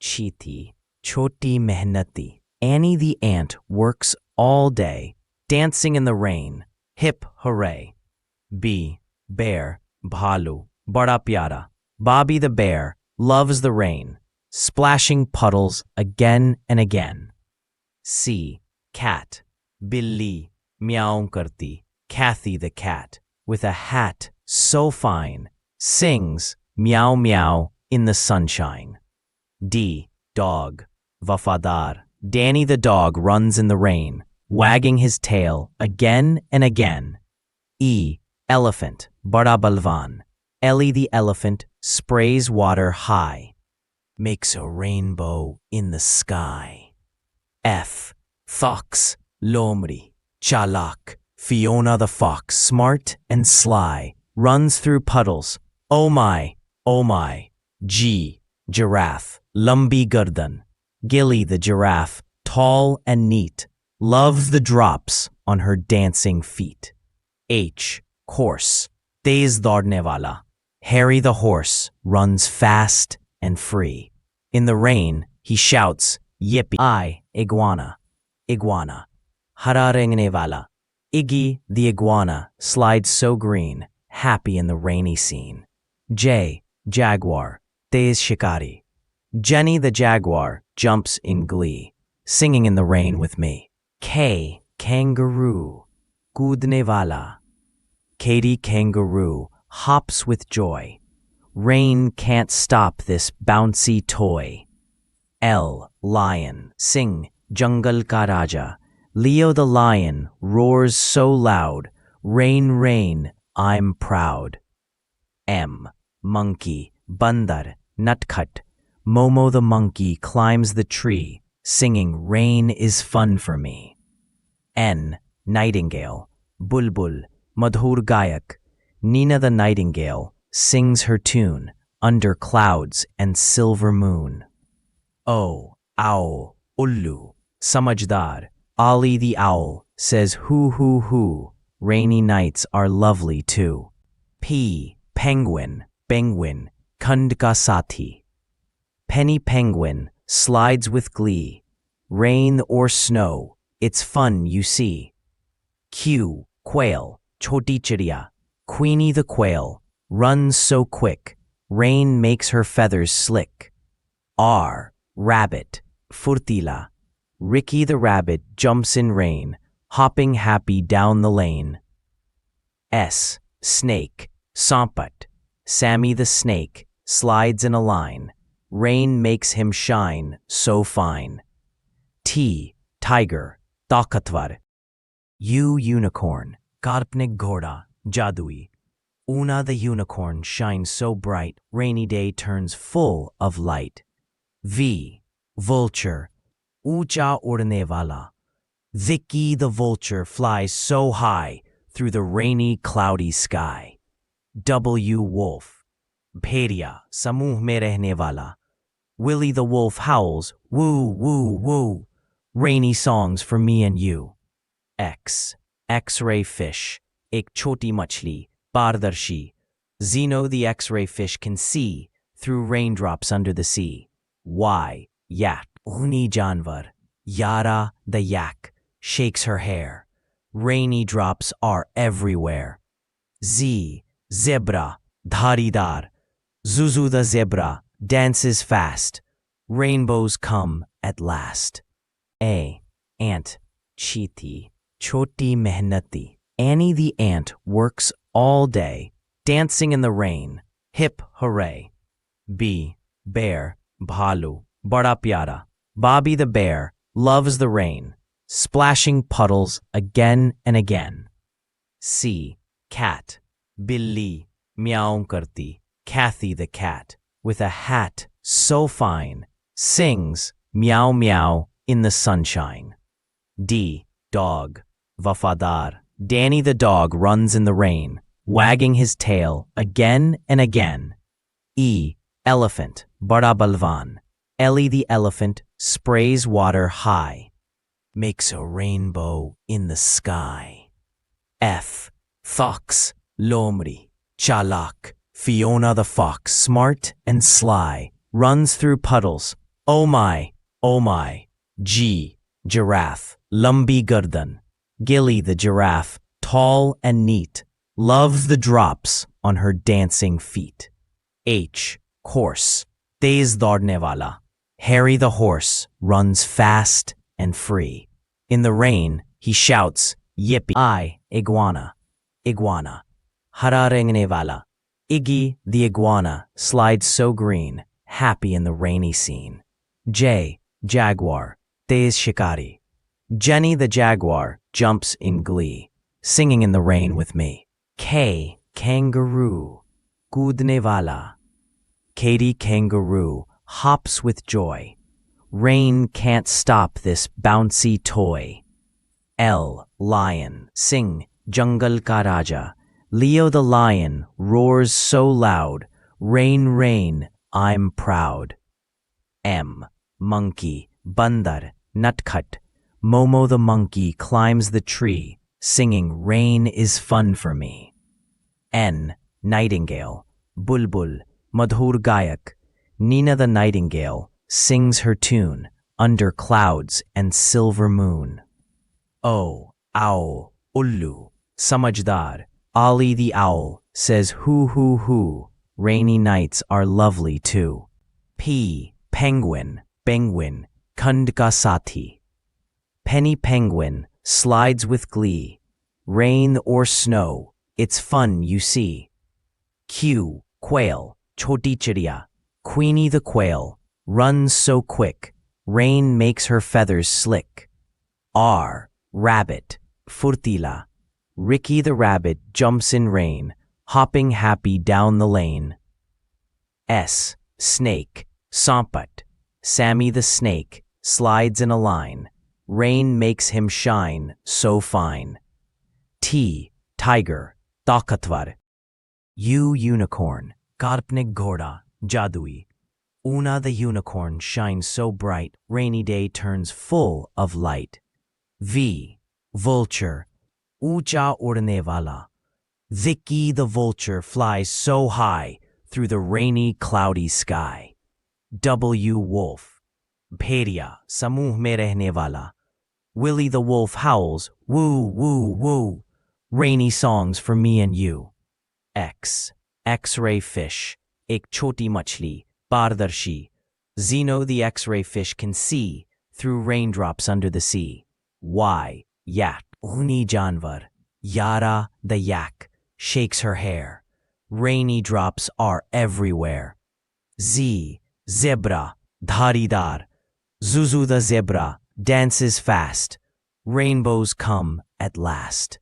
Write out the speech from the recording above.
Chiti, choti mehnati. Annie the ant works all day, dancing in the rain. Hip hooray. B. Bear, bhalu, bada pyara. Bobby the bear loves the rain, splashing puddles again and again. C. Cat, billi, meow karti. Kathy the cat, with a hat so fine, sings meow meow in the sunshine. D. Dog, vafadar. Danny the dog runs in the rain, wagging his tail again and again. E. Elephant, bada balvan. Ellie the elephant sprays water high, makes a rainbow in the sky. F. Fox, lomri, chalak. Fiona the fox, smart and sly, runs through puddles. Oh my, oh my. G. Giraffe, lumbi gardan. Gilly the giraffe, tall and neat, loves the drops on her dancing feet. H. Horse, tez daudne wala. Harry the horse runs fast and free. In the rain, he shouts, yippee. I. Iguana, iguana. Hara rengne wala. Iggy the iguana slides so green, happy in the rainy scene. J. Jaguar, tez shikari. Jenny the jaguar jumps in glee, singing in the rain with me. K. Kangaroo, kudne wala. Katie kangaroo hops with joy. Rain can't stop this bouncy toy. L. Lion, sing Jungle Ka Raja. Leo the lion roars so loud. Rain, rain, I'm proud. M. Monkey, bandar, nutcut. Momo the monkey climbs the tree, singing rain is fun for me. N. Nightingale, bulbul, madhur gayak. Nina the nightingale sings her tune under clouds and silver moon. O. Owl, ullu, samajdar. Ali the owl says hoo hoo hoo. Rainy nights are lovely too. P. Penguin, penguin, khand ka sathi. Penny penguin slides with glee. Rain or snow, it's fun you see. Q. Quail, choti chiriya. Queenie the quail runs so quick. Rain makes her feathers slick. R. Rabbit, furtila. Ricky the rabbit jumps in rain, hopping happy down the lane. S. Snake, sampat. Sammy the snake slides in a line. Rain makes him shine so fine. T. Tiger, takatvar. U. Unicorn, karpnik ghoda, jadui. Una the unicorn shines so bright, rainy day turns full of light. V. Vulture, Ucha udne wala. Vicky the vulture flies so high through the rainy, cloudy sky. W. Wolf, bhediya, samuh mein rehne wala. Willie the wolf howls, woo, woo, woo. Rainy songs for me and you. X. X-ray fish, ek choti machli, pardarshi. Zeno the X-ray fish can see through raindrops under the sea. Y. Yak, uni janvar. Yara the yak shakes her hair. Rainy drops are everywhere. Z. Zebra, dharidar. Zuzu the zebra dances fast. Rainbows come at last. A. Ant, chiti, choti mehnati. Annie the ant works all day, dancing in the rain. Hip hooray. B. Bear, bhalu, bada pyara. Bobby the bear loves the rain, splashing puddles again and again. C. Cat, billi, meow karti. Kathy the cat, with a hat so fine, sings meow meow in the sunshine. D. Dog, vafadar. Danny the dog runs in the rain, wagging his tail again and again. E. Elephant, bada balvan. Ellie the elephant sprays water high, makes a rainbow in the sky. F. Fox, lomri, chalak. Fiona the fox, smart and sly, runs through puddles. Oh my, G, giraffe, lumbi gardan. Gilly the giraffe, tall and neat, loves the drops on her dancing feet. H, horse, tez daudne wala. Harry the horse runs fast and free. In the rain, he shouts, yippee. I, iguana, hara rengne wala. Iggy the iguana slides so green, happy in the rainy scene. J, jaguar, tez shikari. Jenny the jaguar jumps in glee, singing in the rain with me. K, kangaroo, kudne wala. Katie kangaroo hops with joy. Rain can't stop this bouncy toy. L, lion, sing, jungle ka raja. Leo the lion roars so loud. Rain, rain, I'm proud. M, monkey, bandar, nutcut. Momo the monkey climbs the tree, singing rain is fun for me. N, nightingale, bulbul, madhur gayak. Nina the nightingale sings her tune under clouds and silver moon. O, owl, ullu, samajdar. Ali the owl says hoo hoo hoo. Rainy nights are lovely too. P, penguin, penguin, kund ka sathi. Penny penguin slides with glee. Rain or snow, it's fun you see. Q, quail, choti chiriya. Queenie the quail runs so quick. Rain makes her feathers slick. R, rabbit, furtila. Ricky the rabbit jumps in rain, hopping happy down the lane. S, snake, sampat. Sammy the snake slides in a line. Rain makes him shine so fine. T, tiger, takatvar. U, unicorn, karpnik ghoda, jadui. Una the unicorn shines so bright, rainy day turns full of light. V, vulture, ucha udne wala. Vicky the vulture flies so high through the rainy, cloudy sky. W, wolf, bhediya, samuh mein rehne wala. Willie the wolf howls, woo, woo, woo. Rainy songs for me and you. X, X-ray fish, ek choti machli, pardarshi. Zeno the X-ray fish can see through raindrops under the sea. Y, yak, uni janvar. Yara the yak shakes her hair. Rainy drops are everywhere. Z, zebra, dharidar. Zuzu the zebra dances fast. Rainbows come at last.